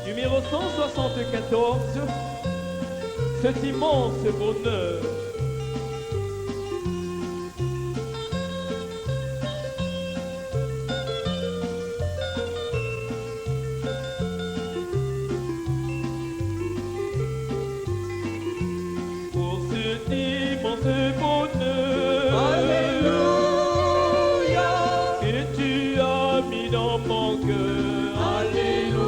Numéro 174, cet immense bonheur. Pour cet immense bonheur, Alléluia, que tu as mis dans mon cœur. Alléluia,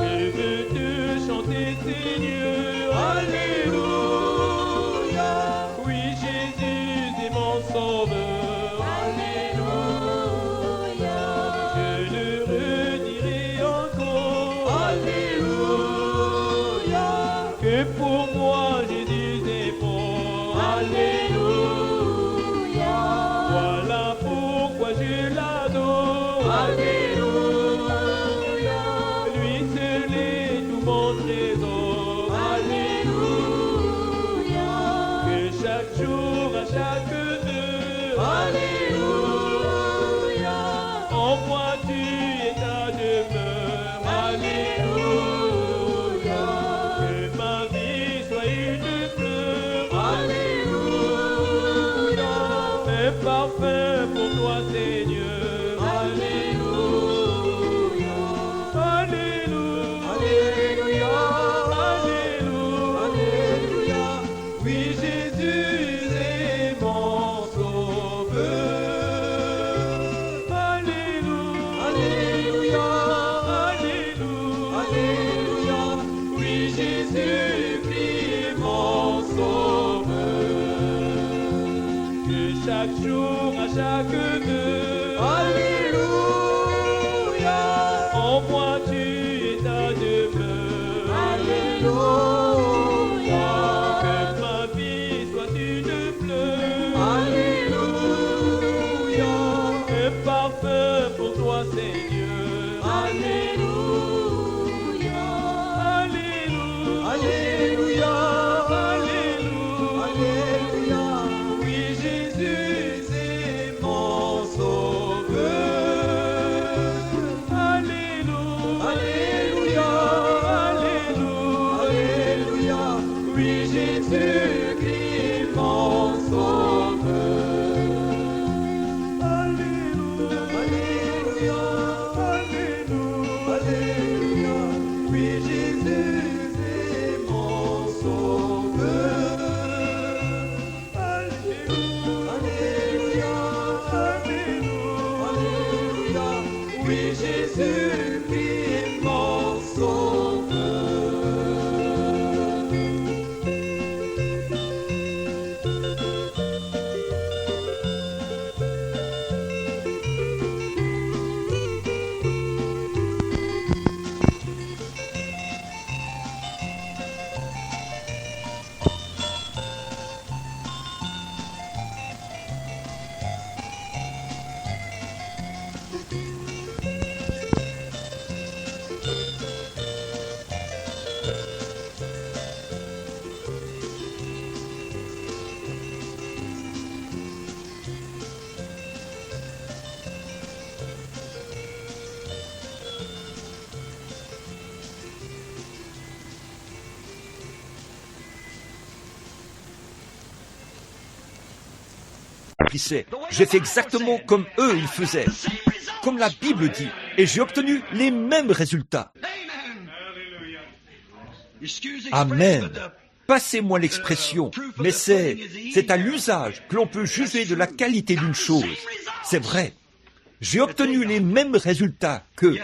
Je veux te chanter, Seigneur. Alléluia, Oui, Jésus est mon sauveur. Alléluia, Je le redirai encore. Alléluia, Que pour moi Jésus est mort. Alléluia, Voilà pourquoi je l'adore. Alléluia, Lui seul est tout mon trésor. Alléluia, Que chaque jour, à chaque heure, Alléluia, en moi tu es ta demeure. Alléluia, Que ma vie soit une fleur. Alléluia, Un parfum pour toi, Seigneur. Alléluia, Alléluia. Alléluia, Alléluia. Alléluia, Oui, Jésus est mon sauveur. Alléluia. Alléluia, Alléluia. Alléluia, Oui, Jésus-Christ est mon sauveur. Que chaque jour, à chaque heure, Alléluia, en moi tu es ta demeure. Alléluia, Que ma vie soit une fleur. Alléluia, Un parfum pour toi, Seigneur. Alléluia, Alléluia. Alléluia, Alléluia. Alléluia, Oui, Jésus est mon sauveur. accomplissaient. J'ai fait exactement comme eux ils faisaient, comme la Bible dit, et j'ai obtenu les mêmes résultats. Amen. Passez-moi l'expression, mais c'est à l'usage que l'on peut juger de la qualité d'une chose. C'est vrai. J'ai obtenu les mêmes résultats que...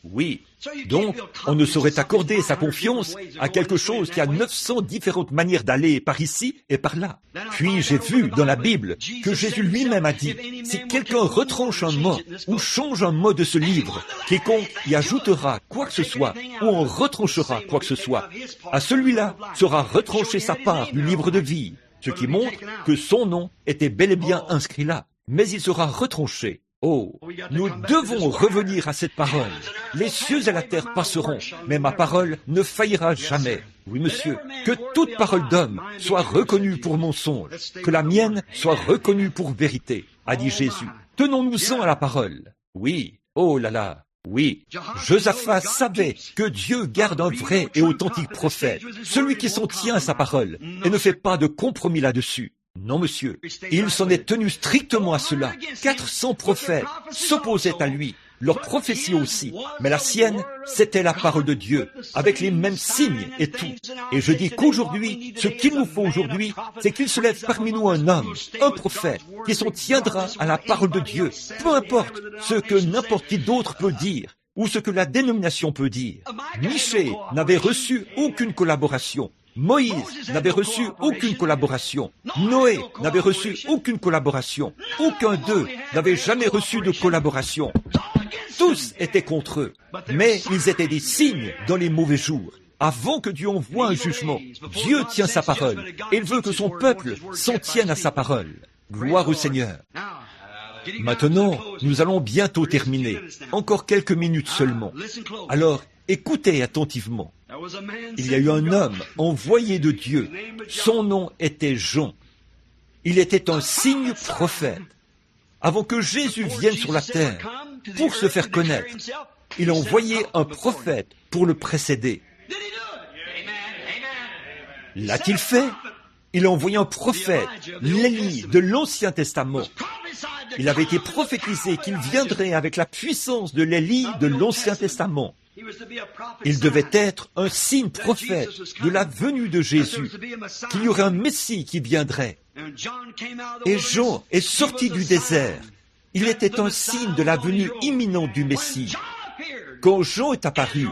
Oui. Donc, on ne saurait accorder sa confiance à quelque chose qui a 900 différentes manières d'aller par ici et par là. Puis j'ai vu dans la Bible que Jésus lui-même a dit, si quelqu'un retranche un mot ou change un mot de ce livre, quiconque y ajoutera quoi que ce soit ou en retranchera quoi que ce soit, à celui-là sera retranché sa part du livre de vie, ce qui montre que son nom était bel et bien inscrit là, mais il sera retranché. Oh, nous devons revenir à cette parole. Les cieux et la terre passeront, mais ma parole ne faillira jamais. Oui, monsieur, que toute parole d'homme soit reconnue pour mensonge, que la mienne soit reconnue pour vérité, a dit Jésus. Tenons-nous-en à la parole. Oui, oh là là, oui. Josaphat savait que Dieu garde un vrai et authentique prophète, celui qui s'en tient à sa parole et ne fait pas de compromis là-dessus. Non, monsieur, il s'en est tenu strictement à cela. 400 prophètes s'opposaient à lui, leur prophétie aussi, mais la sienne, c'était la parole de Dieu, avec les mêmes signes et tout. Et je dis qu'aujourd'hui, ce qu'il nous faut aujourd'hui, c'est qu'il se lève parmi nous un homme, un prophète, qui s'en tiendra à la parole de Dieu, peu importe ce que n'importe qui d'autre peut dire, ou ce que la dénomination peut dire. Michée n'avait reçu aucune collaboration. Moïse n'avait reçu aucune collaboration. Noé n'avait reçu aucune collaboration. Aucun d'eux n'avait jamais reçu de collaboration. Tous étaient contre eux, mais ils étaient des signes dans les mauvais jours. Avant que Dieu envoie un jugement, Dieu tient sa parole et il veut que son peuple s'en tienne à sa parole. Gloire au Seigneur. Maintenant, nous allons bientôt terminer. Encore quelques minutes seulement. Alors, écoutez attentivement. Il y a eu un homme envoyé de Dieu. Son nom était Jean. Il était un signe prophète. Avant que Jésus vienne sur la terre pour se faire connaître, il a envoyé un prophète pour le précéder. L'a-t-il fait? Il a envoyé un prophète, l'Élie de l'Ancien Testament. Il avait été prophétisé qu'il viendrait avec la puissance de l'Élie de l'Ancien Testament. Il devait être un signe prophète de la venue de Jésus, qu'il y aurait un Messie qui viendrait. Et Jean est sorti du désert. Il était un signe de la venue imminente du Messie. Quand Jean est apparu,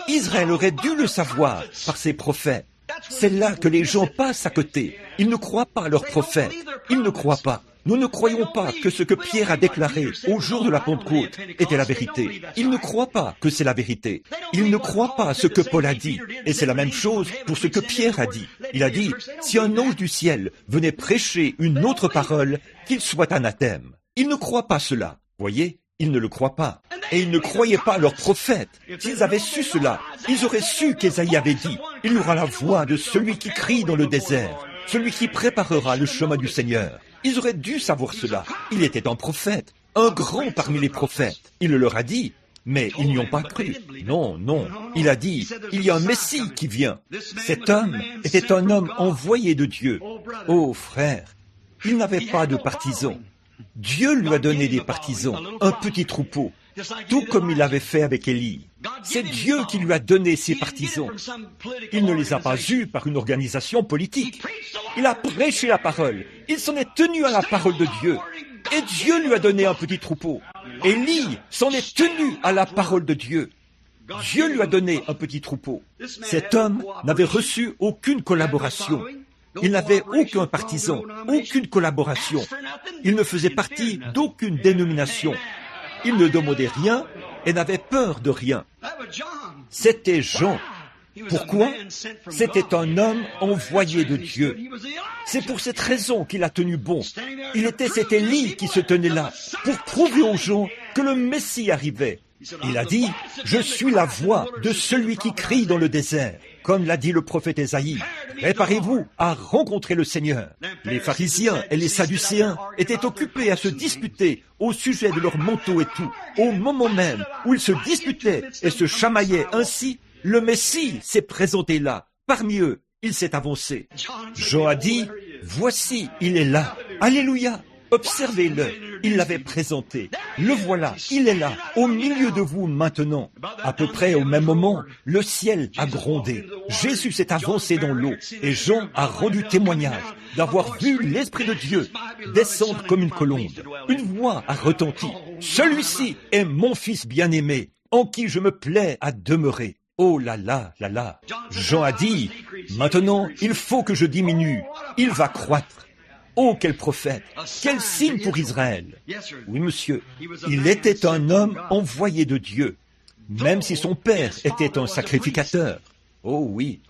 Israël aurait dû le savoir par ses prophètes. C'est là que les gens passent à côté. Ils ne croient pas à leurs prophètes. Ils ne croient pas. Nous ne croyons pas que ce que Pierre a déclaré au jour de la Pentecôte était la vérité. Ils ne croient pas que c'est la vérité. Ils ne croient pas à ce que Paul a dit. Et c'est la même chose pour ce que Pierre a dit. Il a dit, si un ange du ciel venait prêcher une autre parole, qu'il soit anathème. Ils ne croient pas cela. Voyez, ils ne le croient pas. Et ils ne croyaient pas à leurs prophètes. S'ils avaient su cela, ils auraient su qu'Ésaïe avait dit, il y aura la voix de celui qui crie dans le désert, celui qui préparera le chemin du Seigneur. Ils auraient dû savoir cela. Il était un prophète, un grand parmi les prophètes. Il le leur a dit, mais ils n'y ont pas cru. Non, non. Il a dit, il y a un Messie qui vient. Cet homme était un homme envoyé de Dieu. Oh frère, il n'avait pas de partisans. Dieu lui a donné des partisans, un petit troupeau, tout comme il l'avait fait avec Élie. C'est Dieu qui lui a donné ses partisans. Il ne les a pas eus par une organisation politique. Il a prêché la parole. Il s'en est tenu à la parole de Dieu. Et Dieu lui a donné un petit troupeau. Élie s'en est tenu à la parole de Dieu. Dieu lui a donné un petit troupeau. Cet homme n'avait reçu aucune collaboration. Il n'avait aucun partisan, aucune collaboration. Il ne faisait partie d'aucune dénomination. Il ne demandait rien et n'avait peur de rien. C'était Jean. Pourquoi? C'était un homme envoyé de Dieu. C'est pour cette raison qu'il a tenu bon. Il était cet Élie qui se tenait là pour prouver aux gens que le Messie arrivait. Il a dit, « Je suis la voix de celui qui crie dans le désert », comme l'a dit le prophète Ésaïe. Préparez-vous à rencontrer le Seigneur. Les pharisiens et les sadducéens étaient occupés à se disputer au sujet de leurs manteaux et tout. Au moment même où ils se disputaient et se chamaillaient ainsi, le Messie s'est présenté là. Parmi eux, il s'est avancé. Jean a dit, « Voici, il est là. » Alléluia. Observez-le, il l'avait présenté. Le voilà, il est là, au milieu de vous maintenant. À peu près au même moment, le ciel a grondé. Jésus s'est avancé dans l'eau et Jean a rendu témoignage d'avoir vu l'Esprit de Dieu descendre comme une colombe. Une voix a retenti. « Celui-ci est mon Fils bien-aimé, en qui je me plais à demeurer. » Oh là là, là là. Jean a dit, maintenant, il faut que je diminue. Il va croître. Oh, quel prophète! Quel signe pour Israël! Oui, monsieur, il était un homme envoyé de Dieu, même si son père était un sacrificateur. Oh oui,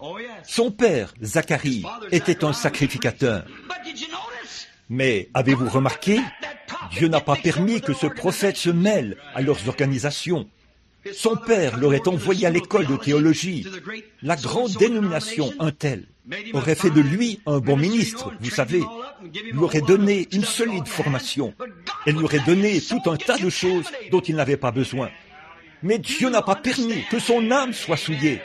son père, Zacharie, était un sacrificateur. Mais avez-vous remarqué? Dieu n'a pas permis que ce prophète se mêle à leurs organisations. Son père l'aurait envoyé à l'école de théologie. La grande dénomination, un tel, aurait fait de lui un bon ministre, vous savez. Il lui aurait donné une solide formation. Elle lui aurait donné tout un tas de choses dont il n'avait pas besoin. Mais Dieu n'a pas permis que son âme soit souillée.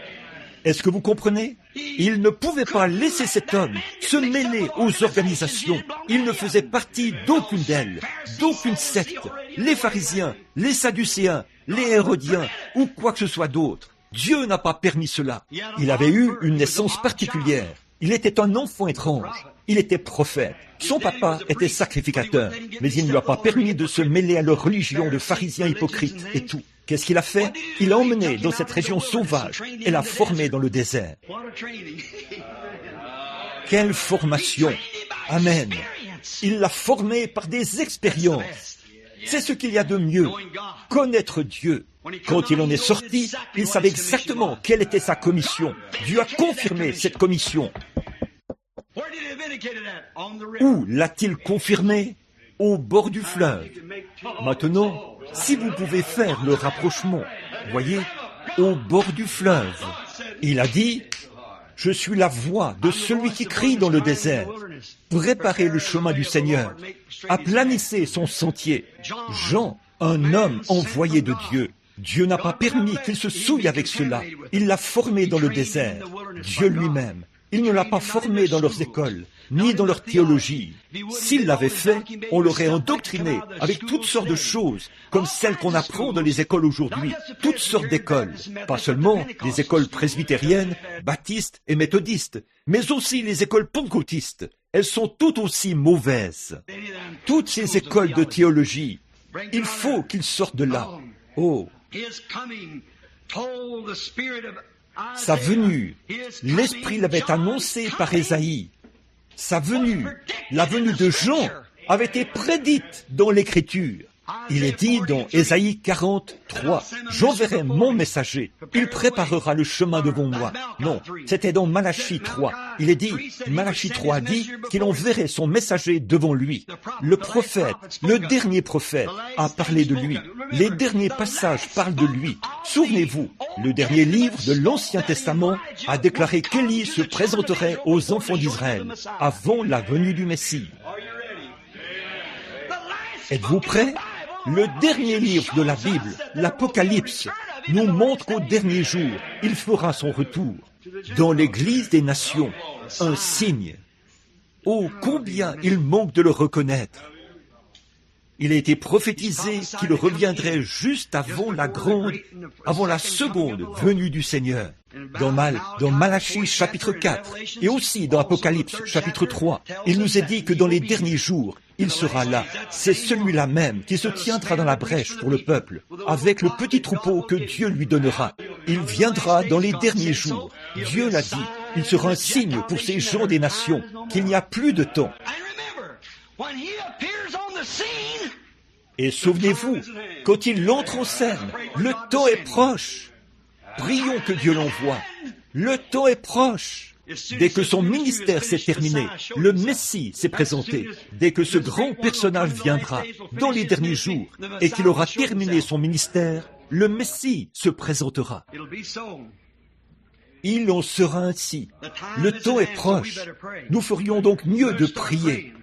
Est-ce que vous comprenez? Il ne pouvait pas laisser cet homme se mêler aux organisations. Il ne faisait partie d'aucune d'elles, d'aucune secte. Les pharisiens, les sadducéens, les hérodiens ou quoi que ce soit d'autre. Dieu n'a pas permis cela. Il avait eu une naissance particulière. Il était un enfant étrange. Il était prophète. Son papa était sacrificateur, mais il ne lui a pas permis de se mêler à leur religion de pharisiens hypocrites et tout. Qu'est-ce qu'il a fait? Il l'a emmené dans cette région sauvage et l'a formé dans le désert. Quelle formation! Amen! Il l'a formé par des expériences. C'est ce qu'il y a de mieux, connaître Dieu. Quand il en est sorti, il savait exactement quelle était sa commission. Dieu a confirmé cette commission. Où l'a-t-il confirmé? Au bord du fleuve. Maintenant, si vous pouvez faire le rapprochement, voyez, au bord du fleuve, il a dit, « Je suis la voix de celui qui crie dans le désert. Préparez le chemin du Seigneur. Aplanissez son sentier. » Jean, un homme envoyé de Dieu. Dieu n'a pas permis qu'il se souille avec cela. Il l'a formé dans le désert. Dieu lui-même. Il ne l'a pas formé dans leurs écoles, ni dans leur théologie. S'il l'avait fait, on l'aurait endoctriné avec toutes sortes de choses, comme celles qu'on apprend dans les écoles aujourd'hui, toutes sortes d'écoles. Pas seulement les écoles presbytériennes, baptistes et méthodistes, mais aussi les écoles pentecôtistes. Elles sont toutes aussi mauvaises. Toutes ces écoles de théologie, il faut qu'ils sortent de là. Oh! Sa venue, l'Esprit l'avait annoncé par Ésaïe. Sa venue, la venue de Jean, avait été prédite dans l'Écriture. Il est dit dans Ésaïe 43, « J'enverrai mon messager, il préparera le chemin devant moi. » Non, c'était dans Malachie 3. Il est dit, Malachie 3 dit qu'il enverrait son messager devant lui. Le prophète, le dernier prophète, a parlé de lui. Les derniers passages parlent de lui. Souvenez-vous, le dernier livre de l'Ancien Testament a déclaré qu'Élie se présenterait aux enfants d'Israël avant la venue du Messie. Êtes-vous prêts? Le dernier livre de la Bible, l'Apocalypse, nous montre qu'au dernier jour, il fera son retour. Dans l'Église des nations, un signe. Oh, combien il manque de le reconnaître. Il a été prophétisé qu'il reviendrait juste avant la seconde venue du Seigneur. Dans Malachie chapitre 4 et aussi dans Apocalypse chapitre 3, il nous est dit que dans les derniers jours, il sera là. C'est celui-là même qui se tiendra dans la brèche pour le peuple, avec le petit troupeau que Dieu lui donnera. Il viendra dans les derniers jours. Dieu l'a dit. Il sera un signe pour ces gens des nations qu'il n'y a plus de temps. Et souvenez-vous, quand il entre en scène, le temps est proche. Prions que Dieu l'envoie. Le temps est proche. Dès que son ministère s'est terminé, le Messie s'est présenté. Dès que ce grand personnage viendra dans les derniers jours et qu'il aura terminé son ministère, le Messie se présentera. Il en sera ainsi. Le temps est proche. Nous ferions donc mieux de prier.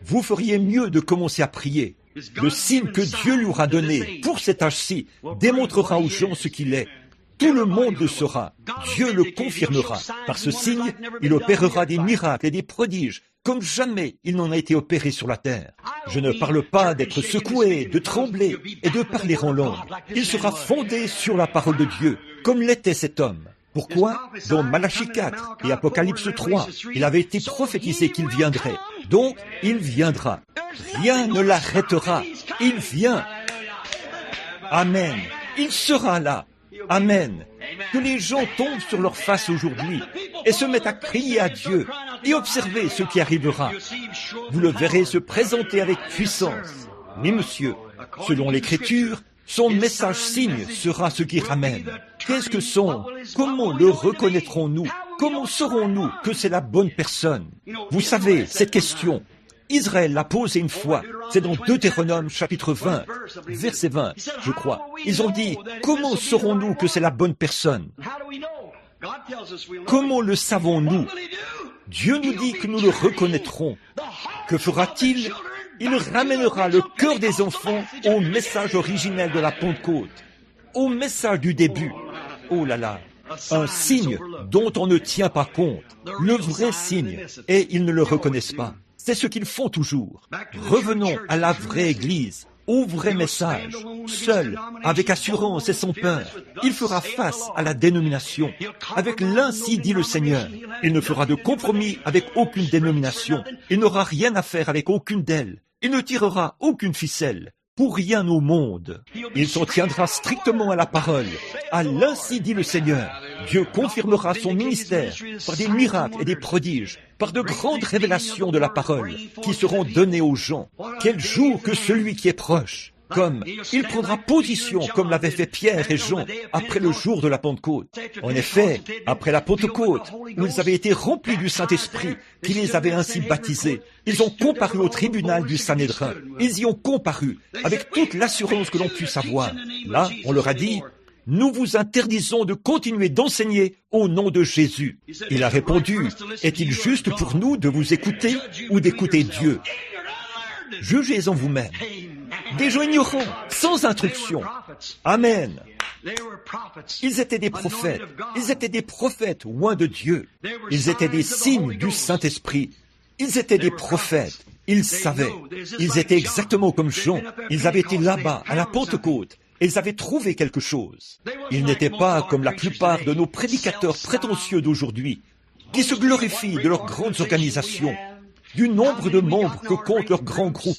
Vous feriez mieux de commencer à prier. Le signe que Dieu lui aura donné pour cet âge-ci démontrera aux gens ce qu'il est. Tout le monde le saura. Dieu le confirmera. Par ce signe, il opérera des miracles et des prodiges comme jamais il n'en a été opéré sur la terre. Je ne parle pas d'être secoué, de trembler et de parler en langue. Il sera fondé sur la parole de Dieu, comme l'était cet homme. Pourquoi? Dans Malachie 4 et Apocalypse 3, il avait été prophétisé qu'il viendrait. Donc, il viendra. Rien ne l'arrêtera. Il vient. Amen. Il sera là. Amen. Que les gens tombent sur leur face aujourd'hui et se mettent à crier à Dieu et observer ce qui arrivera. Vous le verrez se présenter avec puissance. Mais monsieur, selon l'Écriture, son message signe sera ce qui ramène. Qu'est-ce que sont? Comment le reconnaîtrons-nous? Comment saurons-nous que c'est la bonne personne? Vous savez, cette question, Israël l'a posée une fois. C'est dans Deutéronome chapitre 20, verset 20, je crois. Ils ont dit, comment saurons-nous que c'est la bonne personne? Comment le savons-nous? Dieu nous dit que nous le reconnaîtrons. Que fera-t-il? Il ramènera le cœur des enfants au message originel de la Pentecôte, au message du début. Oh là là, un signe dont on ne tient pas compte, le vrai signe, et ils ne le reconnaissent pas. C'est ce qu'ils font toujours. Revenons à la vraie Église, au vrai message, seul, avec assurance et sans peur. Il fera face à la dénomination, avec l'ainsi dit le Seigneur. Il ne fera de compromis avec aucune dénomination. Il n'aura rien à faire avec aucune d'elles. Il ne tirera aucune ficelle. Pour rien au monde. Il s'en tiendra strictement à la parole. À l'ainsi dit le Seigneur. Dieu confirmera son ministère par des miracles et des prodiges, par de grandes révélations de la parole qui seront données aux gens. Quel jour que celui qui est proche. Comme il prendra position comme l'avaient fait Pierre et Jean après le jour de la Pentecôte. En effet, après la Pentecôte, où ils avaient été remplis du Saint-Esprit, qui les avait ainsi baptisés, ils ont comparu au tribunal du Sanhédrin. Ils y ont comparu avec toute l'assurance que l'on puisse avoir. Là, on leur a dit, « Nous vous interdisons de continuer d'enseigner au nom de Jésus. » Il a répondu, « Est-il juste pour nous de vous écouter ou d'écouter Dieu? Jugez-en vous-même. » Des gens ignorants, sans instruction. Amen. Ils étaient des prophètes. Ils étaient des prophètes loin de Dieu. Ils étaient des signes du Saint-Esprit. Ils étaient des prophètes. Ils savaient. Ils étaient exactement comme Jean. Ils avaient été là-bas, à la Pentecôte. Et ils avaient trouvé quelque chose. Ils n'étaient pas comme la plupart de nos prédicateurs prétentieux d'aujourd'hui, qui se glorifient de leurs grandes organisations, du nombre de membres que compte leur grand groupe.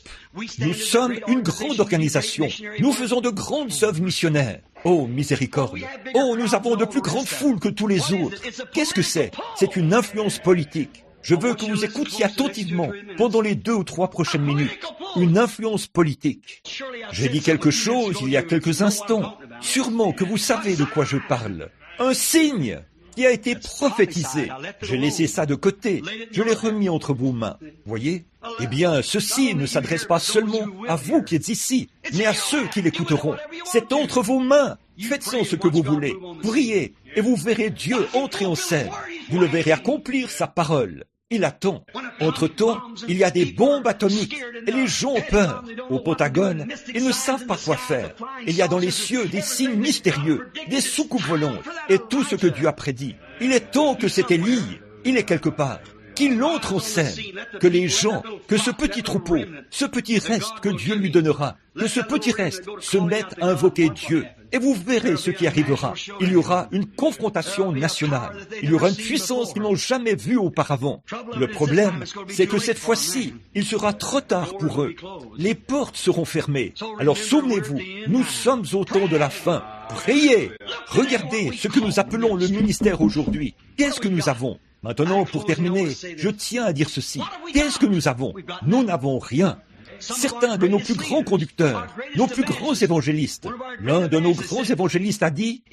Nous sommes une grande organisation. Nous faisons de grandes œuvres missionnaires. Oh, miséricorde. Oh, nous avons de plus grandes foules que tous les autres. Qu'est-ce que c'est? C'est une influence politique. Je veux que vous écoutiez attentivement pendant les 2 ou 3 prochaines minutes. Une influence politique. J'ai dit quelque chose il y a quelques instants. Sûrement que vous savez de quoi je parle. Un signe qui a été prophétisé. J'ai laissé ça de côté. Je l'ai remis entre vos mains. Voyez? Eh bien, ceci ne s'adresse pas seulement à vous qui êtes ici, mais à ceux qui l'écouteront. C'est entre vos mains. Faites-en ce que vous voulez. Priez, et vous verrez Dieu entrer en scène. Vous le verrez accomplir sa parole. Il attend. Entre-temps, il y a des bombes atomiques et les gens ont peur. Au Pentagone, ils ne savent pas quoi faire. Il y a dans les cieux des signes mystérieux, des soucoupes volantes et tout ce que Dieu a prédit. Il est temps que cet Élie, il est quelque part, qu'il entre en scène, que les gens, que ce petit troupeau, ce petit reste que Dieu lui donnera, que ce petit reste se mette à invoquer Dieu. Et vous verrez ce qui arrivera. Il y aura une confrontation nationale. Il y aura une puissance qu'ils n'ont jamais vue auparavant. Le problème, c'est que cette fois-ci, il sera trop tard pour eux. Les portes seront fermées. Alors souvenez-vous, nous sommes au temps de la fin. Priez! Regardez ce que nous appelons le ministère aujourd'hui. Qu'est-ce que nous avons? Maintenant, pour terminer, je tiens à dire ceci. Qu'est-ce que nous avons? Nous n'avons rien. Certains de nos plus grands conducteurs, nos plus grands évangélistes, l'un de nos grands évangélistes a dit,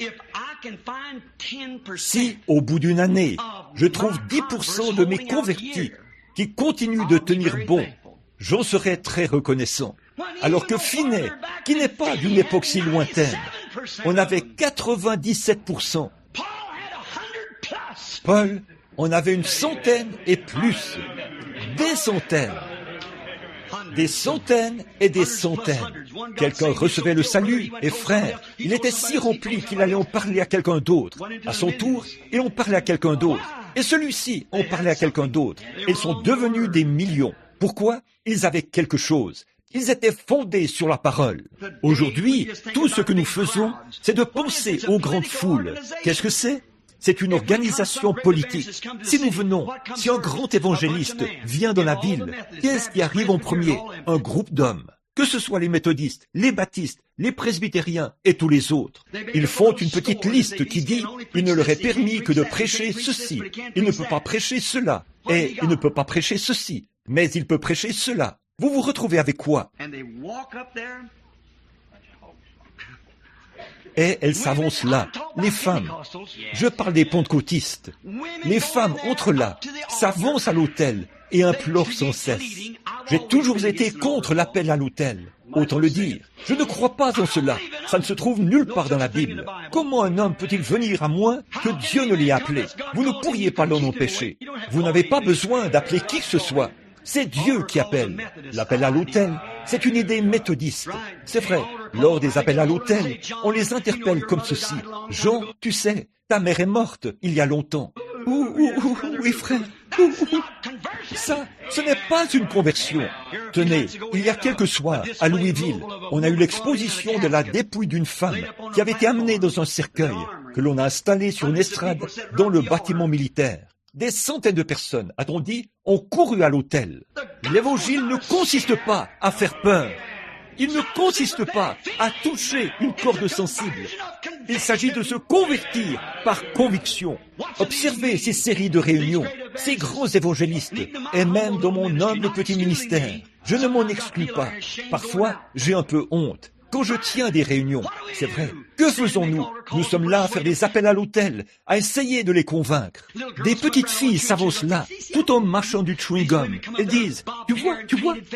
si au bout d'une année, je trouve 10% de mes convertis qui continuent de tenir bon, j'en serai très reconnaissant. Alors que Finney, qui n'est pas d'une époque si lointaine, on avait 97%. Paul, on avait une centaine et plus, des centaines. Des centaines et des centaines. Quelqu'un recevait le salut, et frère, il était si rempli qu'il allait en parler à quelqu'un d'autre. À son tour, il en parlait à quelqu'un d'autre. Et celui-ci en parlait à quelqu'un d'autre. Ils sont devenus des millions. Pourquoi? Ils avaient quelque chose. Ils étaient fondés sur la parole. Aujourd'hui, tout ce que nous faisons, c'est de penser aux grandes foules. Qu'est-ce que c'est? C'est une organisation politique. Si nous venons, si un grand évangéliste vient dans la ville, qu'est-ce qui arrive en premier? Un groupe d'hommes. Que ce soit les méthodistes, les baptistes, les presbytériens et tous les autres. Ils font une petite liste qui dit « Il ne leur est permis que de prêcher ceci, il ne peut pas prêcher cela, et il ne peut pas prêcher ceci, mais il peut prêcher cela. » Vous vous retrouvez avec quoi? Et elles s'avancent là, les femmes. Je parle des pentecôtistes. Les femmes entrent là, s'avancent à l'autel et implorent sans cesse. J'ai toujours été contre l'appel à l'autel. Autant le dire, je ne crois pas en cela. Ça ne se trouve nulle part dans la Bible. Comment un homme peut-il venir à moins que Dieu ne l'ait appelé? Vous ne pourriez pas l'en empêcher. Vous n'avez pas besoin d'appeler qui que ce soit. C'est Dieu qui appelle. L'appel à l'autel, c'est une idée méthodiste. C'est vrai, lors des appels à l'autel, on les interpelle comme ceci. Jean, tu sais, ta mère est morte il y a longtemps. Oui frère. Ça, ce n'est pas une conversion. Tenez, il y a quelques soirs, à Louisville, on a eu l'exposition de la dépouille d'une femme qui avait été amenée dans un cercueil que l'on a installé sur une estrade dans le bâtiment militaire. Des centaines de personnes, a-t-on dit, ont couru à l'autel. L'évangile ne consiste pas à faire peur. Il ne consiste pas à toucher une corde sensible. Il s'agit de se convertir par conviction. Observez ces séries de réunions, ces grands évangélistes, et même dans mon humble petit ministère. Je ne m'en exclus pas. Parfois, j'ai un peu honte. Quand je tiens des réunions, c'est vrai, que faisons-nous? Nous sommes là à faire des appels à l'autel, à essayer de les convaincre. Des petites filles s'avancent là, tout en marchant du chewing-gum. Elles disent, tu vois,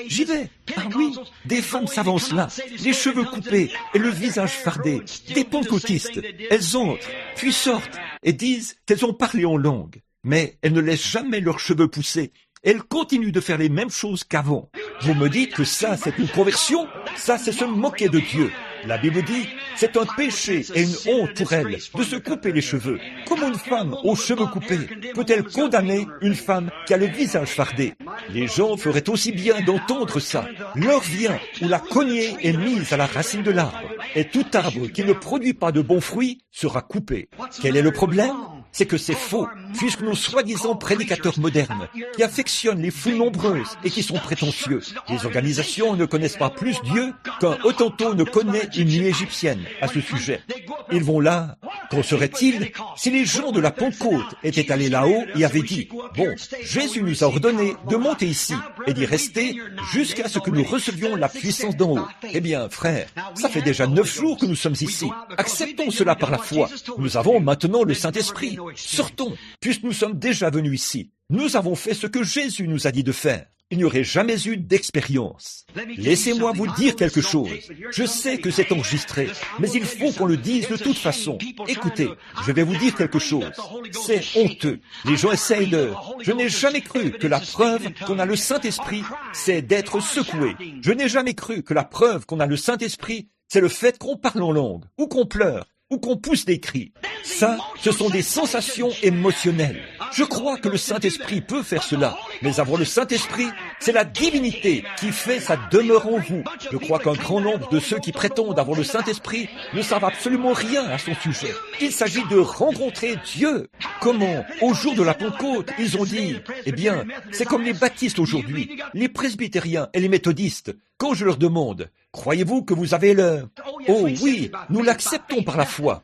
j'y vais. Ah oui, des femmes s'avancent là, les cheveux coupés et le visage fardé. Des pentecôtistes, elles entrent, puis sortent et disent qu'elles ont parlé en langue. Mais elles ne laissent jamais leurs cheveux pousser. Elles continuent de faire les mêmes choses qu'avant. Vous me dites que ça, c'est une conversion? Ça, c'est se moquer de Dieu. La Bible dit, c'est un péché et une honte pour elle de se couper les cheveux. Comment une femme aux cheveux coupés peut-elle condamner une femme qui a le visage fardé? Les gens feraient aussi bien d'entendre ça. L'heure vient où la cognée est mise à la racine de l'arbre, et tout arbre qui ne produit pas de bons fruits sera coupé. Quel est le problème? C'est que c'est faux, puisque nos soi-disant prédicateurs modernes, qui affectionnent les foules nombreuses et qui sont prétentieux, les organisations ne connaissent pas plus Dieu qu'un Hottentot ne connaît une nuit égyptienne à ce sujet. Ils vont là. Qu'en serait-il si les gens de la Pentecôte étaient allés là-haut et avaient dit, bon, Jésus nous a ordonné de monter ici et d'y rester jusqu'à ce que nous recevions la puissance d'en haut. Eh bien, frère, ça fait déjà 9 jours que nous sommes ici. Acceptons cela par la foi. Nous avons maintenant le Saint-Esprit. Sortons, puisque nous sommes déjà venus ici. Nous avons fait ce que Jésus nous a dit de faire. Il n'y aurait jamais eu d'expérience. Laissez-moi vous dire quelque chose. Je sais que c'est enregistré, mais il faut qu'on le dise de toute façon. Écoutez, je vais vous dire quelque chose. C'est honteux. Les gens essayent de... Je n'ai jamais cru que la preuve qu'on a le Saint-Esprit, c'est d'être secoué. Je n'ai jamais cru que la preuve qu'on a le Saint-Esprit, c'est le fait qu'on parle en langue, ou qu'on pleure, ou qu'on pousse des cris. Ça, ce sont des sensations émotionnelles. Je crois que le Saint-Esprit peut faire cela, mais avoir le Saint-Esprit, c'est la divinité qui fait sa demeure en vous. Je crois qu'un grand nombre de ceux qui prétendent avoir le Saint-Esprit ne savent absolument rien à son sujet. Il s'agit de rencontrer Dieu. Comment, au jour de la Pentecôte, ils ont dit, eh bien, c'est comme les baptistes aujourd'hui, les presbytériens et les méthodistes. Quand je leur demande, croyez-vous que vous avez le... Oh oui, nous l'acceptons par la foi.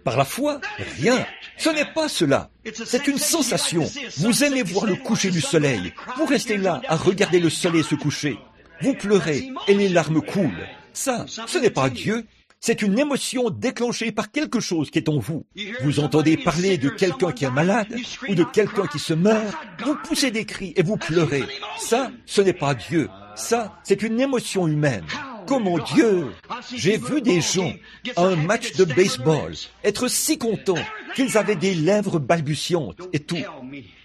Par la foi? Rien. Ce n'est pas cela. C'est une sensation. Vous aimez voir le coucher du soleil. Vous restez là à regarder le soleil se coucher. Vous pleurez et les larmes coulent. Ça, ce n'est pas Dieu. C'est une émotion déclenchée par quelque chose qui est en vous. Vous entendez parler de quelqu'un qui est malade ou de quelqu'un qui se meurt. Vous poussez des cris et vous pleurez. Ça, ce n'est pas Dieu. Ça, c'est une émotion humaine. Comment Dieu! J'ai vu des gens, à un match de baseball, être si contents qu'ils avaient des lèvres balbutiantes et tout.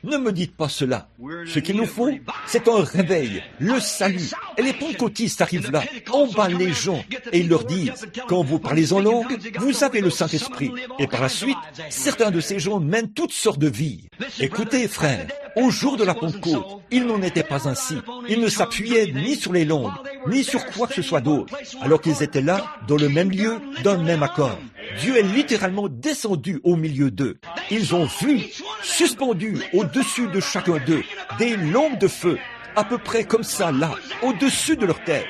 Ne me dites pas cela. Ce qu'il nous faut, c'est un réveil, le salut. Et les pentecôtistes arrivent là, emballent les gens, et ils leur disent, quand vous parlez en langue, vous avez le Saint-Esprit. Et par la suite, certains de ces gens mènent toutes sortes de vies. Écoutez, frères, au jour de la Pentecôte, il n'en était pas ainsi. Ils ne s'appuyaient ni sur les langues, ni sur quoi que ce soit d'autre, alors qu'ils étaient là, dans le même lieu, d'un même accord. Dieu est littéralement descendu au milieu d'eux. Ils ont vu, suspendus au-dessus de chacun d'eux, des lampes de feu, à peu près comme ça, là, au-dessus de leur tête.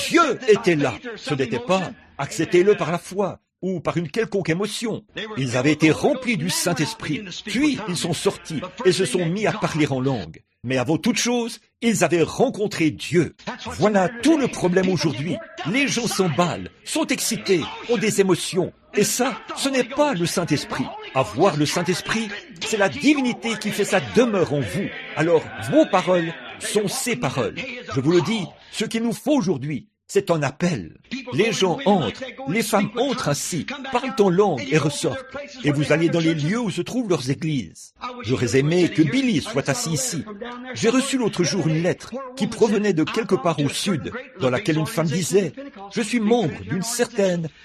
Dieu était là. Ce n'était pas « acceptez-le par la foi » ou par une quelconque émotion. Ils avaient été remplis du Saint-Esprit, puis ils sont sortis et se sont mis à parler en langue. Mais avant toute chose, ils avaient rencontré Dieu. Voilà tout le problème aujourd'hui. Les gens s'emballent, sont excités, ont des émotions. Et ça, ce n'est pas le Saint-Esprit. Avoir le Saint-Esprit, c'est la divinité qui fait sa demeure en vous. Alors, vos paroles sont ses paroles. Je vous le dis, ce qu'il nous faut aujourd'hui, c'est un appel. Les gens entrent, les femmes entrent ainsi, parlent en langue et ressortent. Et vous allez dans les lieux où se trouvent leurs églises. J'aurais aimé que Billy soit assis ici. J'ai reçu l'autre jour une lettre qui provenait de quelque part au sud, dans laquelle une femme disait « Je suis membre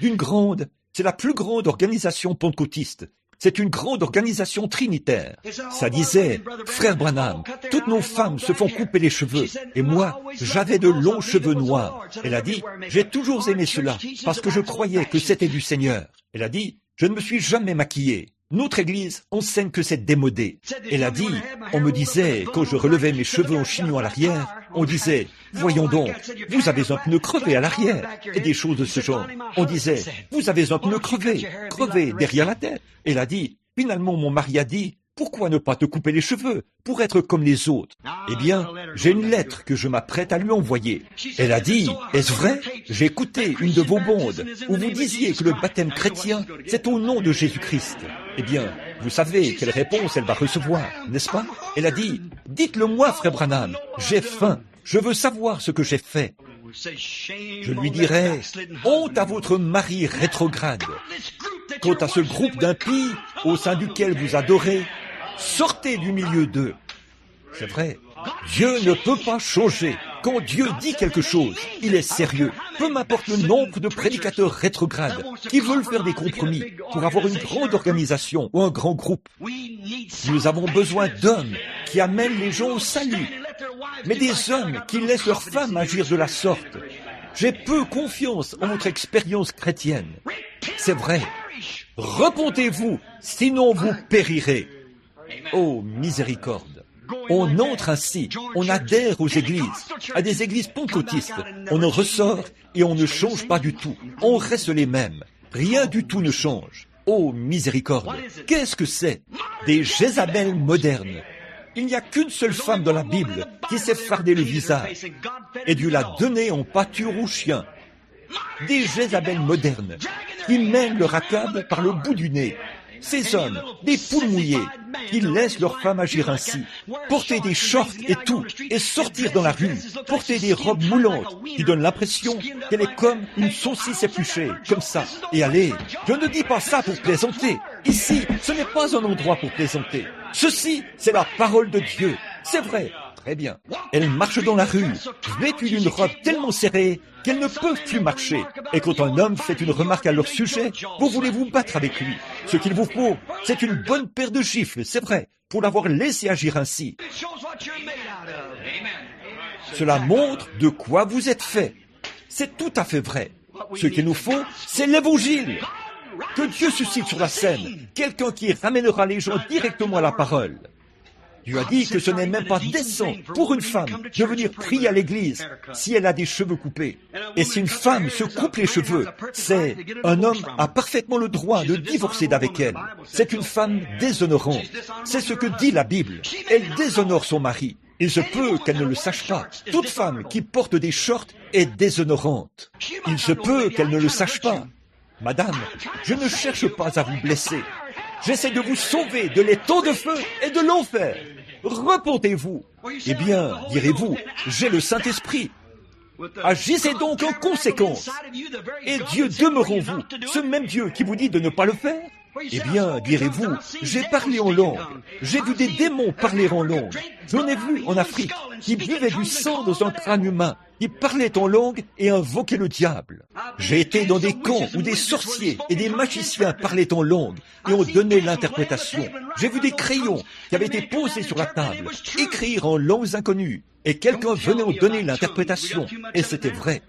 d'une grande, c'est la plus grande organisation pentecôtiste. C'est une grande organisation trinitaire. » Ça disait, frère Branham, toutes nos femmes se font couper les cheveux. Et moi, j'avais de longs cheveux noirs. Elle a dit, j'ai toujours aimé cela, parce que je croyais que c'était du Seigneur. Elle a dit, je ne me suis jamais maquillée. Notre église enseigne que c'est démodé. Elle a dit, on me disait, quand je relevais mes cheveux en chignon à l'arrière, on disait, voyons donc, vous avez un pneu crevé à l'arrière, et des choses de ce genre. On disait, vous avez un pneu crevé derrière la tête. Elle a dit, finalement mon mari a dit, pourquoi ne pas te couper les cheveux pour être comme les autres? Eh bien, j'ai une lettre que je m'apprête à lui envoyer. Elle a dit, est-ce vrai? J'ai écouté une de vos bandes où vous disiez que le baptême chrétien, c'est au nom de Jésus-Christ. Eh bien, vous savez quelle réponse elle va recevoir, n'est-ce pas? Elle a dit, dites-le moi, frère Branham, j'ai faim, je veux savoir ce que j'ai fait. Je lui dirai, honte à votre mari rétrograde. Quant à ce groupe d'impies au sein duquel vous adorez, sortez du milieu d'eux. C'est vrai, Dieu ne peut pas changer. Quand Dieu dit quelque chose, il est sérieux. Peu m'importe le nombre de prédicateurs rétrogrades qui veulent faire des compromis pour avoir une grande organisation ou un grand groupe. Nous avons besoin d'hommes qui amènent les gens au salut, mais des hommes qui laissent leurs femmes agir de la sorte. J'ai peu confiance en votre expérience chrétienne. C'est vrai. Repentez-vous, sinon vous périrez. Oh, miséricorde. On entre ainsi, on adhère aux églises, à des églises pentecôtistes. On en ressort et on ne change pas du tout. On reste les mêmes. Rien du tout ne change. Oh, miséricorde. Qu'est-ce que c'est? Des Jézabel modernes. Il n'y a qu'une seule femme dans la Bible qui s'est fardé le visage et Dieu l'a donnée en pâture aux chiens. Des Jézabel modernes qui mènent leur accable par le bout du nez. Ces hommes, des poules mouillées, qui laissent leurs femmes agir ainsi, porter des shorts et tout, et sortir dans la rue, porter des robes moulantes qui donnent l'impression qu'elle est comme une saucisse épluchée, comme ça. Et allez, je ne dis pas ça pour plaisanter. Ici, ce n'est pas un endroit pour plaisanter. Ceci, c'est la parole de Dieu. C'est vrai. Très bien. Elle marche dans la rue, vêtue d'une robe tellement serrée qu'elle ne peut plus marcher. Et quand un homme fait une remarque à leur sujet, vous voulez vous battre avec lui. Ce qu'il vous faut, c'est une bonne paire de gifles, c'est vrai, pour l'avoir laissé agir ainsi. Cela montre de quoi vous êtes fait. C'est tout à fait vrai. Ce qu'il nous faut, c'est l'évangile. Que Dieu suscite sur la scène quelqu'un qui ramènera les gens directement à la parole. Dieu a dit que ce n'est même pas décent pour une femme de venir prier à l'église si elle a des cheveux coupés. Et si une femme se coupe les cheveux, un homme a parfaitement le droit de divorcer d'avec elle. C'est une femme déshonorante. C'est ce que dit la Bible. Elle déshonore son mari. Il se peut qu'elle ne le sache pas. Toute femme qui porte des shorts est déshonorante. Il se peut qu'elle ne le sache pas. Madame, je ne cherche pas à vous blesser. J'essaie de vous sauver de l'étau de feu et de l'enfer. Repentez-vous. Eh bien, direz-vous, j'ai le Saint-Esprit. Agissez donc en conséquence. Et Dieu demeure en vous, ce même Dieu qui vous dit de ne pas le faire. Eh bien, direz-vous, j'ai parlé en langue, j'ai vu des démons parler en langue, j'en ai vu en Afrique qui buvaient du sang dans un crâne humain, qui parlaient en langue et invoquaient le diable. J'ai été dans des camps où des sorciers et des magiciens parlaient en langue et ont donné l'interprétation. J'ai vu des crayons qui avaient été posés sur la table, écrire en langues inconnues, et quelqu'un venait en donner l'interprétation, et c'était vrai.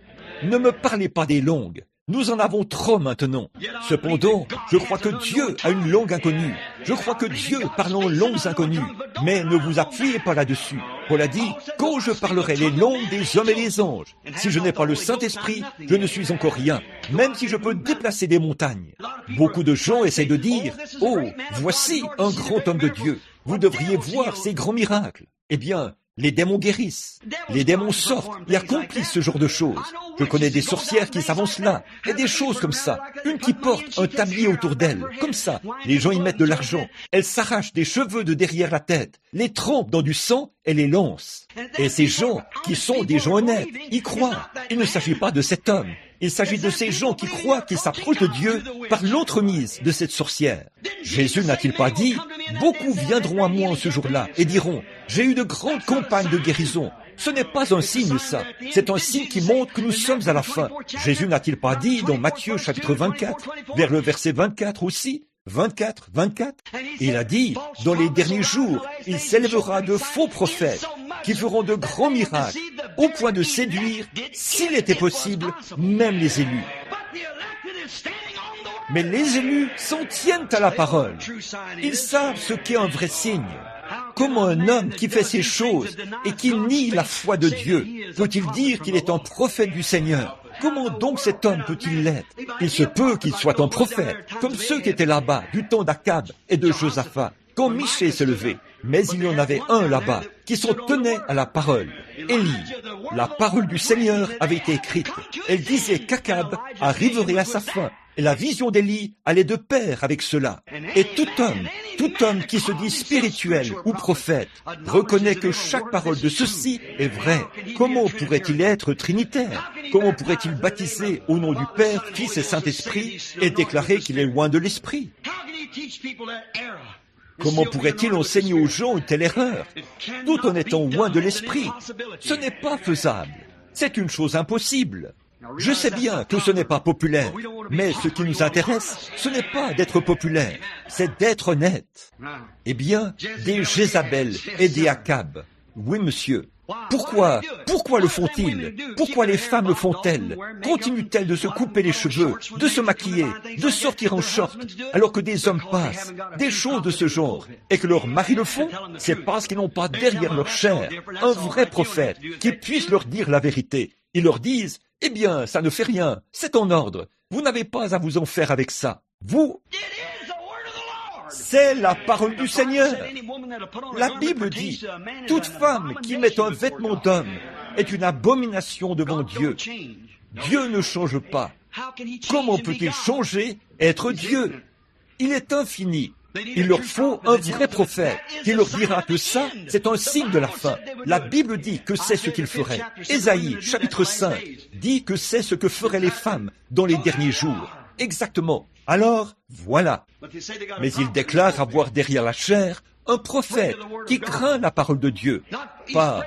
Ne me parlez pas des langues. Nous en avons trop maintenant. Cependant, je crois que Dieu a une langue inconnue. Je crois que Dieu parle en langues inconnues. Mais ne vous appuyez pas là-dessus. Paul a dit, quand je parlerai les langues des hommes et des anges, si je n'ai pas le Saint-Esprit, je ne suis encore rien, même si je peux déplacer des montagnes. Beaucoup de gens essaient de dire, oh, voici un grand homme de Dieu. Vous devriez voir ces grands miracles. Eh bien, les démons guérissent, les démons sortent et accomplissent ce genre de choses. Je connais des sorcières qui s'avancent là, et des choses comme ça. Une qui porte un tablier autour d'elle, comme ça. Les gens y mettent de l'argent. Elle s'arrache des cheveux de derrière la tête, les trempe dans du sang et les lance. Et ces gens, qui sont des gens honnêtes, y croient. Il ne s'agit pas de cet homme. Il s'agit de ces gens qui croient qu'ils s'approchent de Dieu par l'entremise de cette sorcière. Jésus n'a-t-il pas dit, « Beaucoup viendront à moi en ce jour-là et diront, « J'ai eu de grandes campagnes de guérison. » Ce n'est pas un signe, ça. C'est un signe qui montre que nous sommes à la fin. Jésus n'a-t-il pas dit dans Matthieu chapitre 24, vers le verset 24 aussi, 24. Il a dit, dans les derniers jours, il s'élèvera de faux prophètes qui feront de grands miracles, au point de séduire, s'il était possible, même les élus. Mais les élus s'en tiennent à la parole. Ils savent ce qu'est un vrai signe. Comment un homme qui fait ces choses et qui nie la foi de Dieu peut-il dire qu'il est un prophète du Seigneur? Comment donc cet homme peut-il l'être? Il se peut qu'il soit un prophète, comme ceux qui étaient là-bas du temps d'Akab et de Josaphat, quand Michée s'est levé. Mais il y en avait un là-bas qui s'en tenait à la parole. Élie, la parole du Seigneur avait été écrite. Elle disait qu'Akab arriverait à sa fin. Et la vision d'Élie allait de pair avec cela. Et tout homme qui se dit spirituel ou prophète, reconnaît que chaque parole de ceci est vraie. Comment pourrait-il être trinitaire? Comment pourrait-il baptiser au nom du Père, Fils et Saint-Esprit et déclarer qu'il est loin de l'Esprit? Comment pourrait-il enseigner aux gens une telle erreur, tout en étant loin de l'Esprit? Ce n'est pas faisable. C'est une chose impossible. Je sais bien que ce n'est pas populaire, mais ce qui nous intéresse, ce n'est pas d'être populaire, c'est d'être honnête. Eh bien, des Jézabel et des Akab. Oui, monsieur. Pourquoi le font-ils? Pourquoi les femmes le font-elles? Continuent-elles de se couper les cheveux, de se maquiller, de sortir en short, alors que des hommes passent, des choses de ce genre, et que leurs maris le font? C'est parce qu'ils n'ont pas derrière leur chair un vrai prophète qui puisse leur dire la vérité. Ils leur disent, eh bien, ça ne fait rien, c'est en ordre, vous n'avez pas à vous en faire avec ça. Vous, c'est la parole du Seigneur. La Bible dit, toute femme qui met un vêtement d'homme est une abomination devant Dieu. Dieu ne change pas. Comment peut-il changer, être Dieu? Il est infini. Il leur faut un vrai prophète qui leur dira que ça, c'est un signe de la fin. La Bible dit que c'est ce qu'il ferait. Ésaïe, chapitre 5, dit que c'est ce que feraient les femmes dans les derniers jours. Exactement. Alors, voilà. Mais il déclare avoir derrière la chair un prophète qui craint la parole de Dieu. Pas,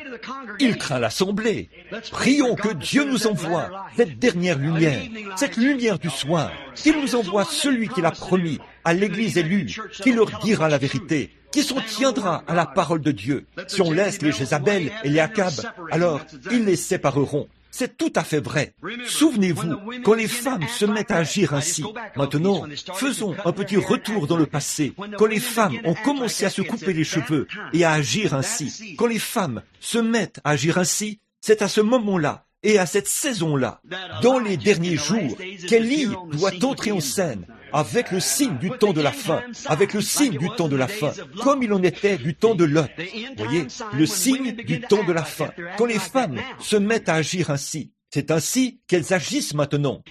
il craint l'assemblée. Prions que Dieu nous envoie cette dernière lumière, cette lumière du soir, qu'il nous envoie celui qu'il a promis à l'Église élue, qui leur dira la vérité, qui s'en tiendra à la parole de Dieu. Si on laisse les Jézabel et les Akab, alors ils les sépareront. C'est tout à fait vrai. Souvenez-vous, quand les femmes se mettent à agir ainsi, maintenant, faisons un petit retour dans le passé, quand les femmes ont commencé à se couper les cheveux et à agir ainsi, quand les femmes se mettent à agir ainsi, c'est à ce moment-là et à cette saison-là, dans les derniers jours, qu'Élie doit entrer en scène avec le signe du temps de la fin, avec le signe du temps de la fin, comme il en était du temps de Lot. Voyez, le signe du temps de la fin. Quand les femmes se mettent à agir ainsi, c'est ainsi qu'elles agissent maintenant.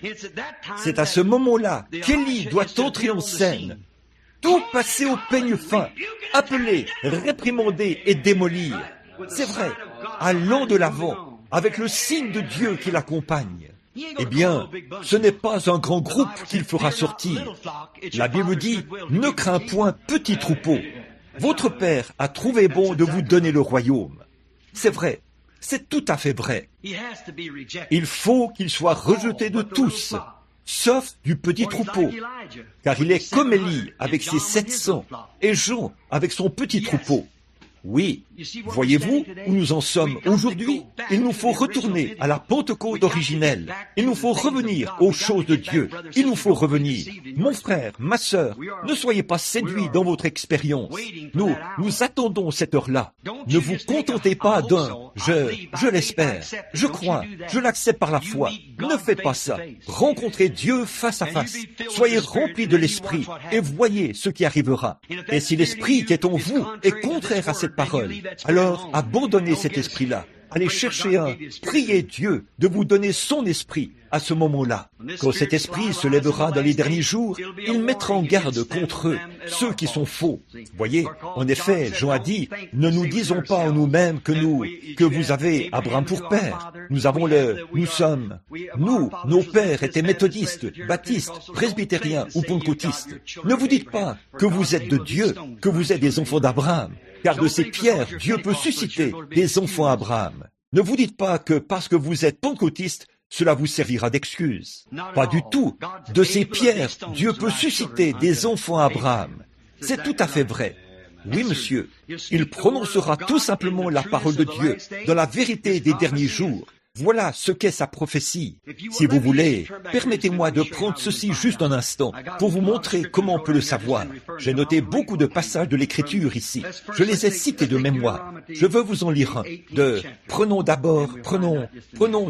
C'est à ce moment-là qu'Élie doit entrer en scène, tout passer au peigne fin, appeler, réprimander et démolir. C'est vrai, allant de l'avant, avec le signe de Dieu qui l'accompagne. Eh bien, ce n'est pas un grand groupe qu'il fera sortir. La Bible dit, ne crains point, petit troupeau. Votre Père a trouvé bon de vous donner le royaume. C'est vrai, c'est tout à fait vrai. Il faut qu'il soit rejeté de tous, sauf du petit troupeau, car il est comme Élie avec ses 700 et Jean avec son petit troupeau. Oui, voyez-vous où nous en sommes aujourd'hui? Il nous faut retourner à la Pentecôte originelle. Il nous faut revenir aux choses de Dieu. Il nous faut revenir. Mon frère, ma sœur, ne soyez pas séduits dans votre expérience. Nous attendons cette heure-là. Ne vous contentez pas d'un « je l'espère, je crois, je l'accepte par la foi ». Ne faites pas ça. Rencontrez Dieu face à face. Soyez remplis de l'Esprit et voyez ce qui arrivera. Et si l'Esprit qui est en vous est contraire à cette parole, alors abandonnez cet esprit-là. Allez chercher priez Dieu de vous donner son esprit à ce moment-là. Quand cet esprit se lèvera dans les derniers jours, il mettra en garde contre eux, ceux qui sont faux. Voyez, en effet, Jean a dit, ne nous disons pas en nous-mêmes que vous avez Abraham pour père. Nous sommes, nos pères étaient méthodistes, baptistes, presbytériens ou pentecôtistes. Ne vous dites pas que vous êtes de Dieu, que vous êtes des enfants d'Abraham. Car de ces pierres, Dieu peut susciter des enfants Abraham. Ne vous dites pas que parce que vous êtes pentecôtiste, cela vous servira d'excuse. Pas du tout. De ces pierres, Dieu peut susciter des enfants Abraham. C'est tout à fait vrai. Oui, monsieur. Il prononcera tout simplement la parole de Dieu dans la vérité des derniers jours. Voilà ce qu'est sa prophétie. Si vous voulez, permettez-moi de prendre ceci juste un instant pour vous montrer comment on peut le savoir. J'ai noté beaucoup de passages de l'Écriture ici. Je les ai cités de mémoire. Je veux vous en lire un. Prenons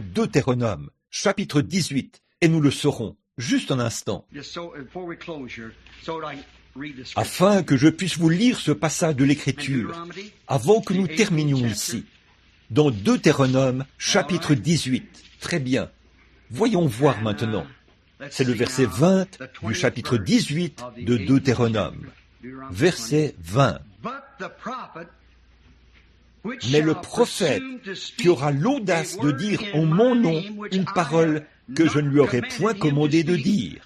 Deutéronome, chapitre 18, et nous le saurons. Juste un instant. Afin que je puisse vous lire ce passage de l'Écriture, avant que nous terminions ici. Dans Deutéronome, chapitre 18. Très bien. Voyons voir maintenant. C'est le verset 20 du chapitre 18 de Deutéronome. Verset 20. Mais le prophète qui aura l'audace de dire en mon nom une parole que je ne lui aurais point commandé de dire,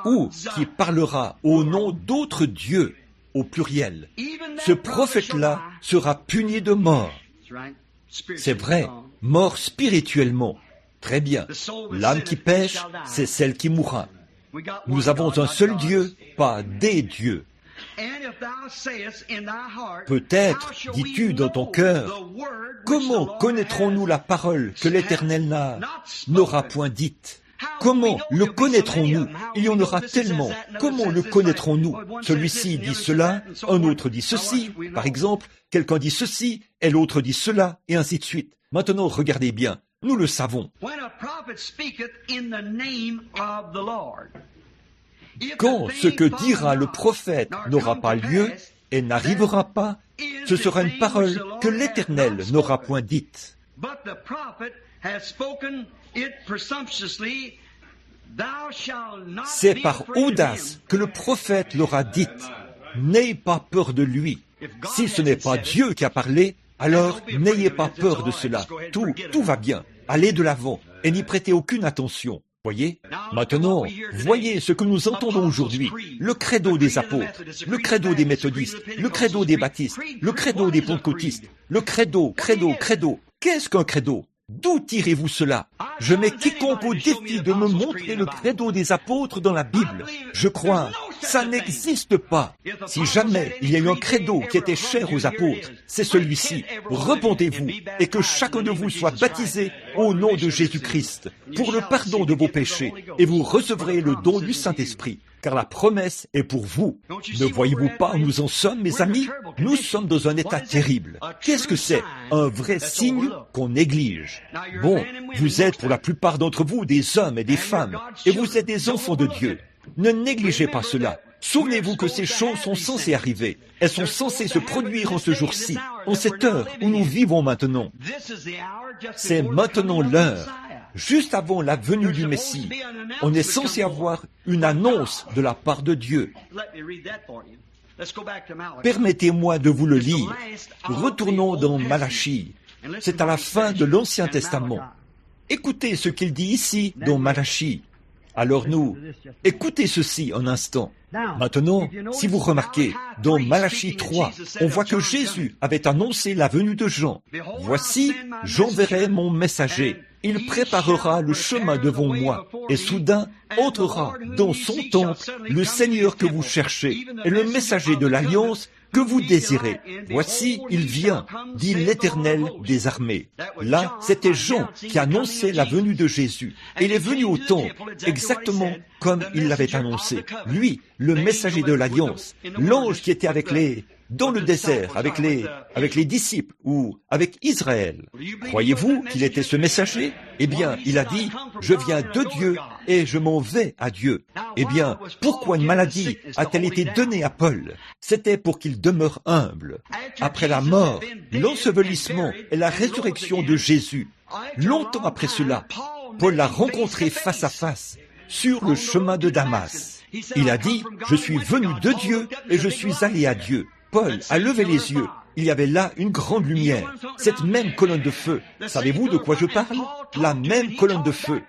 ou qui parlera au nom d'autres dieux, au pluriel, ce prophète-là sera puni de mort. C'est vrai, mort spirituellement. Très bien. L'âme qui pêche, c'est celle qui mourra. Nous avons un seul Dieu, pas des dieux. Peut-être, dis-tu dans ton cœur, comment connaîtrons-nous la parole que l'Éternel n'aura point dite? Comment le connaîtrons-nous? Il y en aura tellement. Comment le connaîtrons-nous? Celui-ci dit cela, un autre dit ceci. Par exemple, quelqu'un dit ceci, et l'autre dit cela, et ainsi de suite. Maintenant, regardez bien. Nous le savons. Quand ce que dira le prophète n'aura pas lieu et n'arrivera pas, ce sera une parole que l'Éternel n'aura point dite. C'est par audace que le prophète l'aura dite. N'ayez pas peur de lui. Si ce n'est pas Dieu qui a parlé, alors n'ayez pas peur de cela. Tout va bien. Allez de l'avant et n'y prêtez aucune attention. Voyez? Maintenant, voyez ce que nous entendons aujourd'hui. Le credo des apôtres, le credo des méthodistes, le credo des baptistes, le credo des pentecôtistes, le credo. Qu'est-ce qu'un credo? D'où tirez-vous cela? Je mets quiconque au défi de me montrer le credo des apôtres dans la Bible. Je crois, ça n'existe pas. Si jamais il y a eu un credo qui était cher aux apôtres, c'est celui-ci. Repentez-vous et que chacun de vous soit baptisé au nom de Jésus-Christ pour le pardon de vos péchés et vous recevrez le don du Saint-Esprit. Car la promesse est pour vous. Ne voyez-vous pas où nous en sommes, mes amis? Nous sommes dans un état terrible. Qu'est-ce que c'est? Un vrai signe qu'on néglige. Bon, vous êtes pour la plupart d'entre vous des hommes et des femmes, et vous êtes des enfants de Dieu. Ne négligez pas cela. Souvenez-vous que ces choses sont censées arriver. Elles sont censées se produire en ce jour-ci, en cette heure où nous vivons maintenant. C'est maintenant l'heure. Juste avant la venue du Messie, on est censé avoir une annonce de la part de Dieu. Permettez-moi de vous le lire. Retournons dans Malachie, C'est à la fin de l'Ancien Testament. Écoutez ce qu'il dit ici dans Malachie. Alors nous, écoutez ceci un instant. Maintenant, si vous remarquez, dans Malachie 3, on voit que Jésus avait annoncé la venue de Jean. « Voici, j'enverrai mon messager. Il préparera le chemin devant moi. Et soudain, entrera dans son temple le Seigneur que vous cherchez et le messager de l'Alliance que vous désirez. Voici, il vient, dit l'Éternel des armées. » Là, c'était Jean qui annonçait la venue de Jésus. Et il est venu au temple, exactement comme il l'avait annoncé. Lui, le messager de l'Alliance, l'ange qui était dans le désert, avec les disciples ou avec Israël. Croyez-vous qu'il était ce messager? Eh bien, il a dit, je viens de Dieu et je m'en vais à Dieu. Eh bien, pourquoi une maladie a-t-elle été donnée à Paul? C'était pour qu'il demeure humble. Après la mort, l'ensevelissement et la résurrection de Jésus, longtemps après cela, Paul l'a rencontré face à face sur le chemin de Damas. Il a dit, je suis venu de Dieu et je suis allé à Dieu. Paul a levé les yeux. Il y avait là une grande lumière, cette même colonne de feu. Savez-vous de quoi je parle? La même colonne de feu.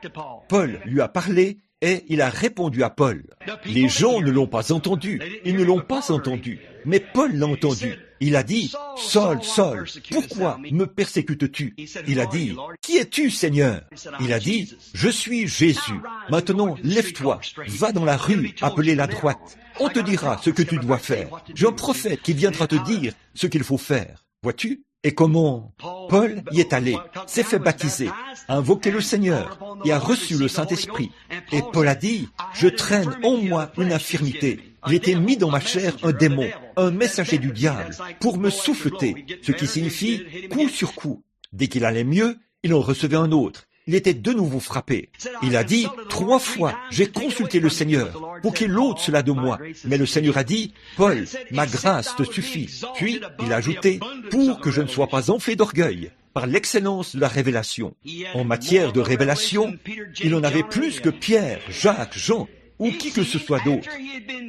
Paul lui a parlé et il a répondu à Paul. Les gens ne l'ont pas entendu, ils ne l'ont pas entendu, mais Paul l'a entendu. Il a dit, « Saul, Saul, pourquoi me persécutes-tu » Il a dit, « Qui es-tu, Seigneur » Il a dit, « Je suis Jésus. Maintenant, lève-toi, va dans la rue, appelée la droite. On te dira ce que tu dois faire. J'ai un prophète qui viendra te dire ce qu'il faut faire. » Vois-tu? Et comment Paul y est allé, s'est fait baptiser, a invoqué le Seigneur et a reçu le Saint-Esprit. Et Paul a dit, « Je traîne en moi une infirmité. Il était mis dans ma chair un démon, un messager du diable, pour me souffleter, ce qui signifie coup sur coup. Dès qu'il allait mieux, il en recevait un autre. Il était de nouveau frappé. Il a dit, 3 fois, j'ai consulté le Seigneur pour qu'il ôte cela de moi. Mais le Seigneur a dit, Paul, ma grâce te suffit. Puis, il a ajouté, pour que je ne sois pas enflé d'orgueil, par l'excellence de la révélation. En matière de révélation, il en avait plus que Pierre, Jacques, Jean, ou qui que ce soit d'autre.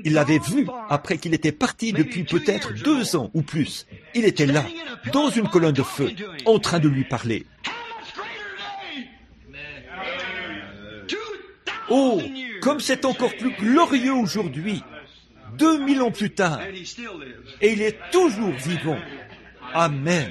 Il l'avait vu après qu'il était parti depuis peut-être 2 ans ou plus. Il était là, dans une colonne de feu, en train de lui parler. Oh, comme c'est encore plus glorieux aujourd'hui, 2000 ans plus tard, et il est toujours vivant. Amen.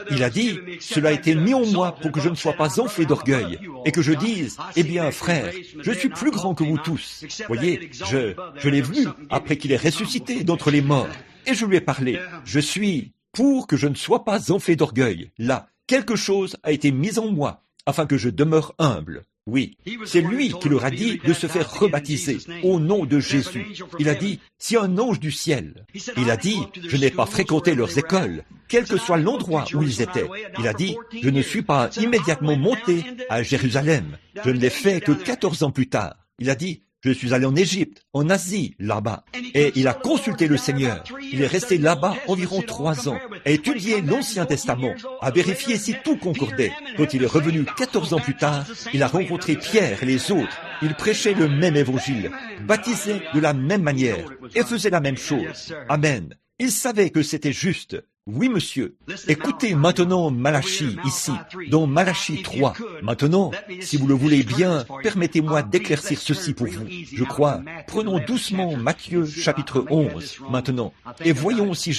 Il a dit, cela a été mis en moi pour que je ne sois pas enflé d'orgueil et que je dise, eh bien frère, je suis plus grand que vous tous. Voyez, je l'ai vu après qu'il est ressuscité d'entre les morts et je lui ai parlé. Je suis pour que je ne sois pas enflé d'orgueil. Là, quelque chose a été mis en moi afin que je demeure humble. Oui, c'est lui qui leur a dit de se faire rebaptiser au nom de Jésus. Il a dit, si un ange du ciel. Il a dit, je n'ai pas fréquenté leurs écoles, quel que soit l'endroit où ils étaient. Il a dit, je ne suis pas immédiatement monté à Jérusalem. Je ne l'ai fait que 14 ans plus tard. Il a dit, je suis allé en Égypte, en Asie, là-bas. Et il a consulté le Seigneur. Il est resté là-bas environ 3 ans, a étudié l'Ancien Testament, a vérifié si tout concordait. Quand il est revenu 14 ans plus tard, il a rencontré Pierre et les autres. Il prêchait le même évangile, baptisait de la même manière et faisait la même chose. Amen. Il savait que c'était juste. Oui, monsieur. Écoutez maintenant Malachie, ici, dans Malachie 3. Maintenant, si vous le voulez bien, permettez-moi d'éclaircir ceci pour vous. Je crois, prenons doucement Matthieu chapitre 11, maintenant, et voyons si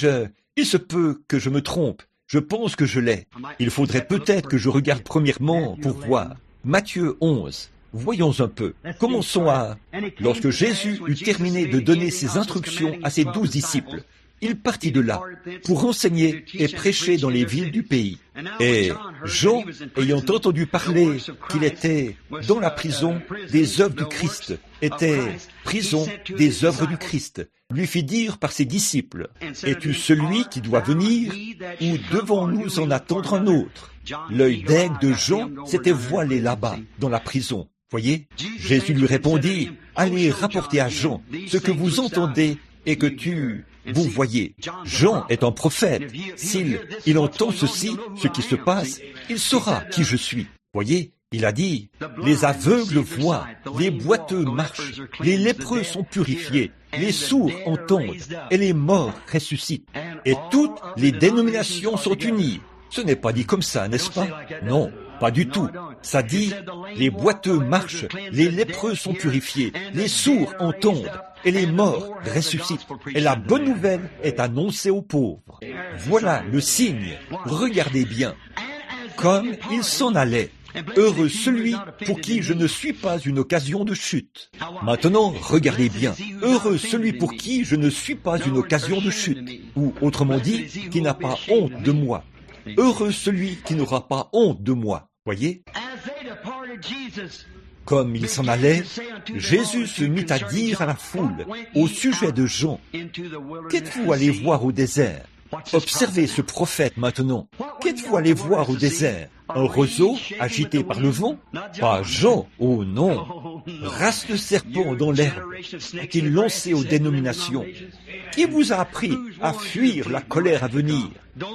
il se peut que je me trompe. Je pense que je l'ai. Il faudrait peut-être que je regarde premièrement pour voir. Matthieu 11. Voyons un peu. Commençons à... Lorsque Jésus eut terminé de donner ses instructions à ses 12 disciples, il partit de là pour enseigner et prêcher dans les villes du pays. Et Jean, ayant entendu parler qu'il était dans la prison des œuvres du Christ, lui fit dire par ses disciples, « Es-tu celui qui doit venir, ou devons-nous en attendre un autre ?» L'œil d'aigle de Jean s'était voilé là-bas, dans la prison. Voyez, Jésus lui répondit, « Allez rapporter à Jean ce que vous entendez et que vous voyez. Jean est un prophète. S'il entend ceci, ce qui se passe, il saura qui je suis. Voyez, il a dit, les aveugles voient, les boiteux marchent, les lépreux sont purifiés, les sourds entendent, et les morts ressuscitent. Et toutes les dénominations sont unies. Ce n'est pas dit comme ça, n'est-ce pas? Non, pas du tout. Ça dit, les boiteux marchent, les lépreux sont purifiés, les sourds entendent, et les morts ressuscitent. Et la bonne nouvelle est annoncée aux pauvres. Voilà le signe. Regardez bien. Comme il s'en allait. Heureux celui pour qui je ne suis pas une occasion de chute. Maintenant, regardez bien. Heureux celui pour qui je ne suis pas une occasion de chute. Ou, autrement dit, qui n'a pas honte de moi. Heureux celui qui n'aura pas honte de moi. Voyez? Comme il s'en allait, Jésus se mit à dire à la foule, au sujet de Jean, « Qu'êtes-vous allé voir au désert ?» Observez ce prophète maintenant. Qu'êtes-vous allé voir au désert? Un roseau agité par le vent? Pas Jean, oh non! Race de serpent dans l'herbe, a-t-il lancé aux dénominations? Qui vous a appris à fuir la colère à venir?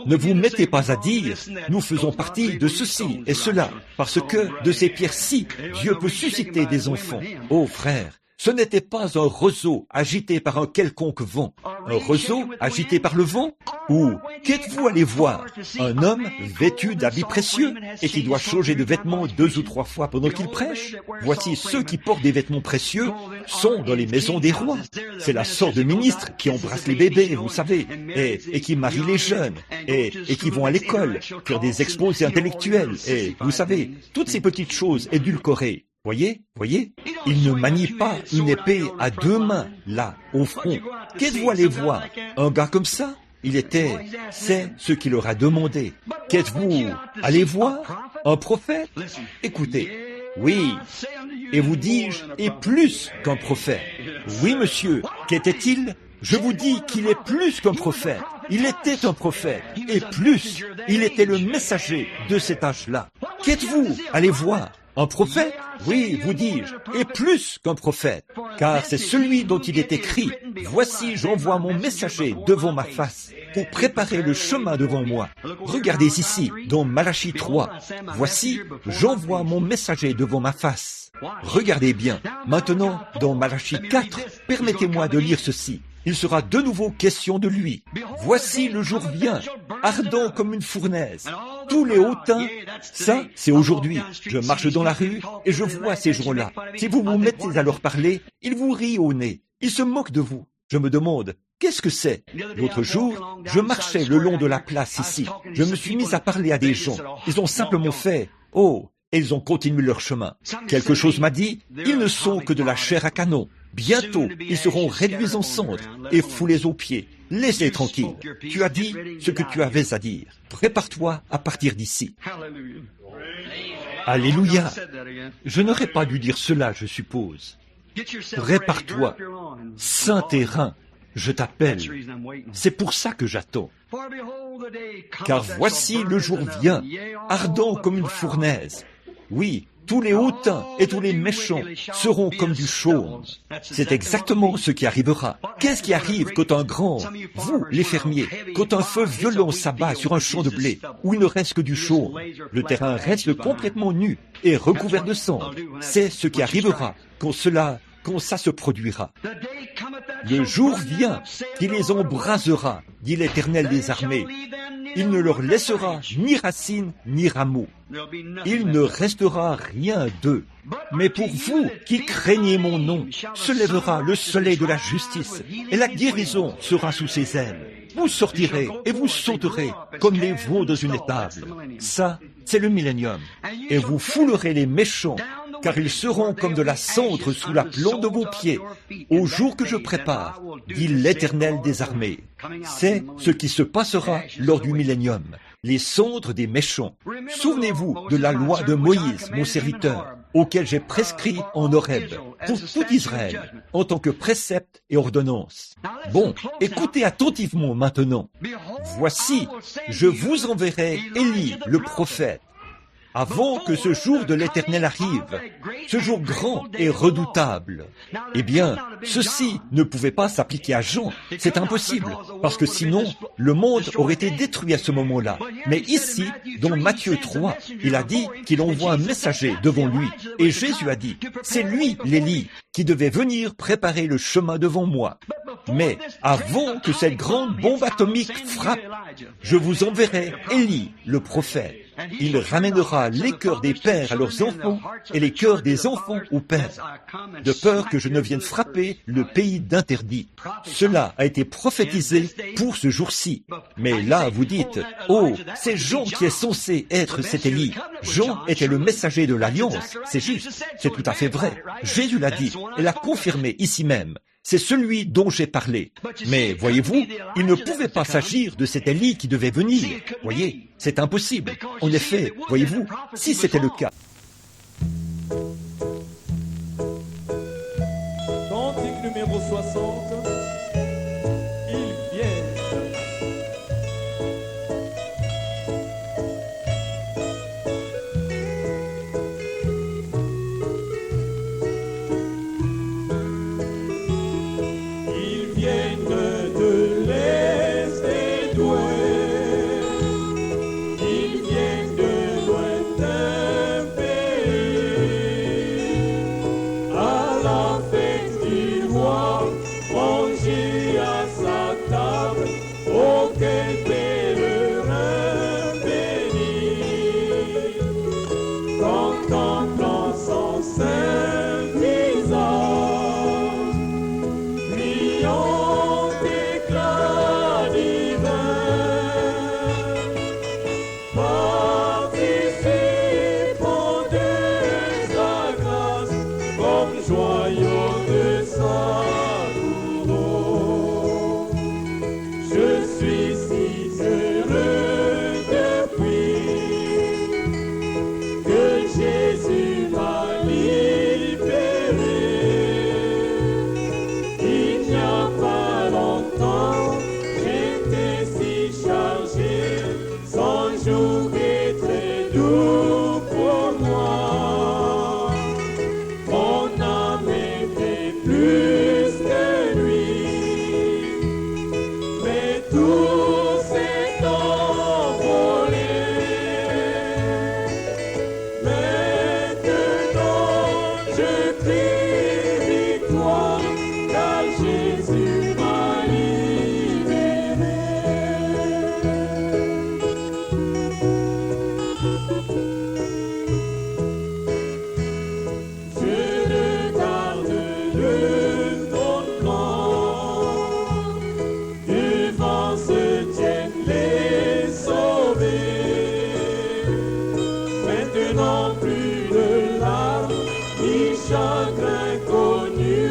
Ne vous mettez pas à dire, nous faisons partie de ceci et cela, parce que de ces pierres-ci, Dieu peut susciter des enfants. Oh frère, ce n'était pas un roseau agité par un quelconque vent. Un roseau agité par le vent? Ou qu'êtes-vous allé voir? Un homme vêtu d'habits précieux et qui doit changer de vêtements 2 ou 3 fois pendant qu'il prêche? Voici ceux qui portent des vêtements précieux sont dans les maisons des rois. C'est la sorte de ministres qui embrassent les bébés, vous savez, et qui marient les jeunes, et qui vont à l'école, faire des exposés intellectuels, et vous savez, toutes ces petites choses édulcorées. Voyez? Il ne manie pas une épée à 2 mains, là, au front. Qu'êtes-vous allé voir? Un gars comme ça? C'est ce qu'il leur a demandé. Qu'êtes-vous allé voir? Un prophète? Écoutez, oui, et vous dis-je, et plus qu'un prophète. Oui, monsieur, qu'était-il? Je vous dis qu'il est plus qu'un prophète. Il était un prophète, et plus, il était le messager de cet âge-là. Qu'êtes-vous allé voir? Un prophète? Oui, vous dis-je, et plus qu'un prophète, car c'est celui dont il est écrit, « Voici, j'envoie mon messager devant ma face, pour préparer le chemin devant moi. » Regardez ici, dans Malachie 3, « Voici, j'envoie mon messager devant ma face. » Regardez bien, maintenant, dans Malachie 4, permettez-moi de lire ceci. Il sera de nouveau question de lui. « Voici le jour vient, ardent comme une fournaise. » Tous les hautains, ça, c'est aujourd'hui. Je marche dans la rue et je vois ces gens-là. Si vous vous mettez à leur parler, ils vous rient au nez. Ils se moquent de vous. Je me demande, qu'est-ce que c'est? L'autre jour, je marchais le long de la place ici. Je me suis mis à parler à des gens. Ils ont simplement fait « Oh !» et ils ont continué leur chemin. Quelque chose m'a dit, ils ne sont que de la chair à canon. Bientôt, ils seront réduits en cendres et foulés aux pieds. Laisse-les tranquilles. Tu as dit ce que tu avais à dire. Prépare-toi à partir d'ici. Alléluia. Je n'aurais pas dû dire cela, je suppose. Prépare-toi. Saint terrain, je t'appelle. C'est pour ça que j'attends. Car voici le jour vient, ardent comme une fournaise. Oui, tous les hautains et tous les méchants seront comme du chaume. C'est exactement ce qui arrivera. Qu'est-ce qui arrive quand un grand, vous, les fermiers, quand un feu violent s'abat sur un champ de blé, où il ne reste que du chaume? Le terrain reste complètement nu et recouvert de cendres. C'est ce qui arrivera quand ça se produira. Le jour vient qui les embrasera, dit l'Éternel des armées. Il ne leur laissera ni racines ni rameaux. Il ne restera rien d'eux. Mais pour vous qui craignez mon nom, se lèvera le soleil de la justice, et la guérison sera sous ses ailes. Vous sortirez et vous sauterez comme les veaux dans une étable. Ça, c'est le millénium. Et vous foulerez les méchants, car ils seront comme de la cendre sous la plante de vos pieds, au jour que je prépare, dit l'Éternel des armées. C'est ce qui se passera lors du millénium, les cendres des méchants. Souvenez-vous de la loi de Moïse, mon serviteur, auquel j'ai prescrit en Horeb, pour tout Israël, en tant que précepte et ordonnance. Bon, écoutez attentivement maintenant. Voici, je vous enverrai Élie, le prophète, avant que ce jour de l'Éternel arrive, ce jour grand et redoutable. Eh bien, ceci ne pouvait pas s'appliquer à Jean. C'est impossible, parce que sinon, le monde aurait été détruit à ce moment-là. Mais ici, dans Matthieu 3, il a dit qu'il envoie un messager devant lui. Et Jésus a dit, c'est lui, l'Élie, qui devait venir préparer le chemin devant moi. Mais avant que cette grande bombe atomique frappe, je vous enverrai Élie, le prophète. Il ramènera les cœurs des pères à leurs enfants et les cœurs des enfants aux pères, de peur que je ne vienne frapper le pays d'interdit. Cela a été prophétisé pour ce jour-ci. Mais là, vous dites, oh, c'est Jean qui est censé être cet Élie. Jean était le messager de l'Alliance. C'est juste, c'est tout à fait vrai. Jésus l'a dit et l'a confirmé ici même. C'est celui dont j'ai parlé. Mais voyez-vous, il ne pouvait pas s'agir de cet Élie qui devait venir. Voyez, c'est impossible. En effet, voyez-vous, si c'était le cas. Cantique numéro 60. Ils viennent. Ils viennent de l'Est et d'Ouest. Ils viennent de lointains pays. À la fête du roi, manger à sa table, auquel pèlerin béni. Contemplant son saint visage, brillant d'éclat divin, participant de sa grâce, comme joyau de sa couronne. Je suis si heureux depuis que Jésus m'a libéré. Il n'y a pas longtemps, j'étais si chargé, son jour est très doux pour moi. Mon âme était plus que lui, mais tout s'est envolé. Maintenant je crie victoire, car Jésus m'a libéré. Je regarde le trône blanc, devant se tiennent les sauvés. Maintenant plus de larmes, ni chagrin connu,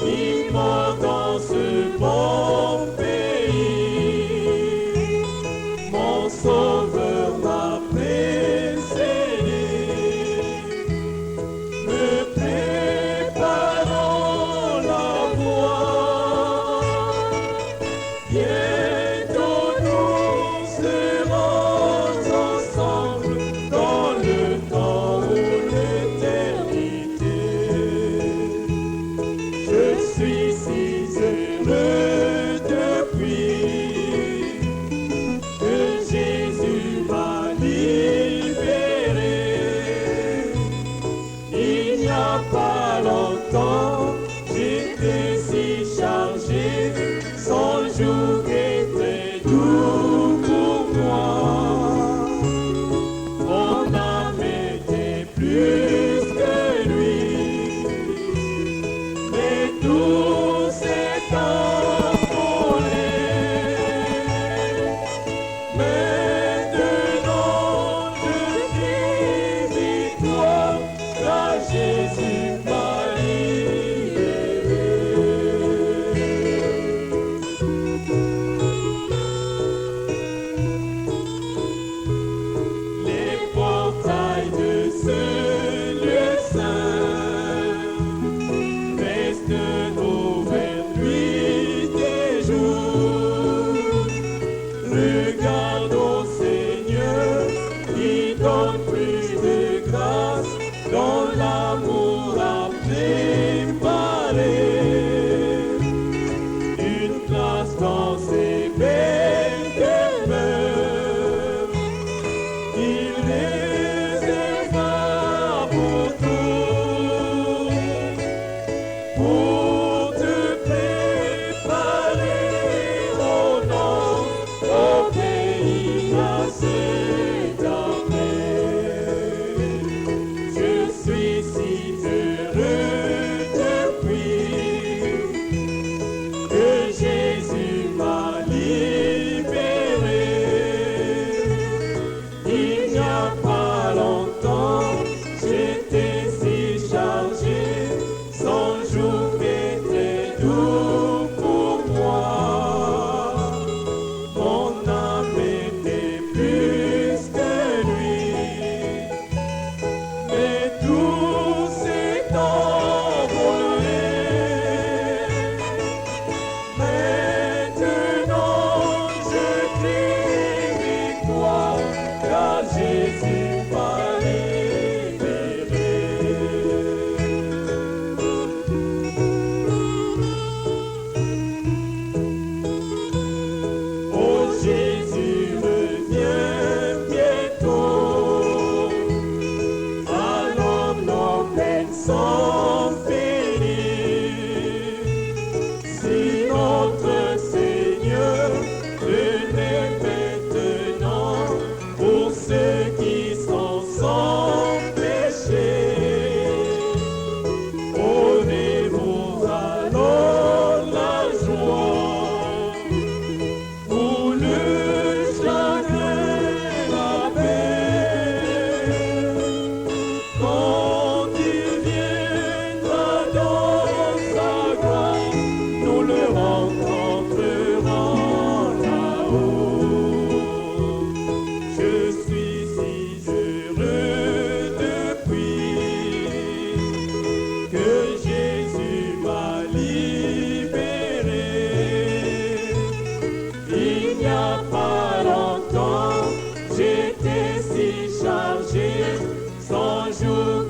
ni mort dans ce bon pays. Mon sauveur m'a précédé, me préparant la voie. Bientôt nous serons ensemble dans le temps ou l'éternité. Je suis si heureux depuis que Jésus m'a libéré. Il n'y a pas longtemps, j'étais si chargé, son jour était doux pour moi. Mon âme était plus que lui, mais tout s'est envolé. Maintenant je crie victoire, car Jésus m'a libéré. Les portails de ce lieu saint restent ouverts nuit et jour. Regarde au Seigneur, il donne plus de grâce, dont l'amour a préparé une place dans ses belles demeures. Il réserva pour tout, pour te préparer Il n'y a pas longtemps, j'étais si chargé, son jour était doux pour moi. Mon âme était plus que lui, mais tout s'est envolé. Maintenant je crie victoire, car Jésus m'a libéré. Oh Jésus, reviens bientôt, alors nos peines sont finies. Si notre Seigneur venait maintenant pour ceux qui sont sans péché, aurez-vous alors la joie ou le chagrin, la paix, quand il viendra dans sa gloire, nous le rencontrerons là-haut. Je suis si heureux depuis que Jésus m'a libéré. Il n'y a pas longtemps, j'étais si chargé, sans jour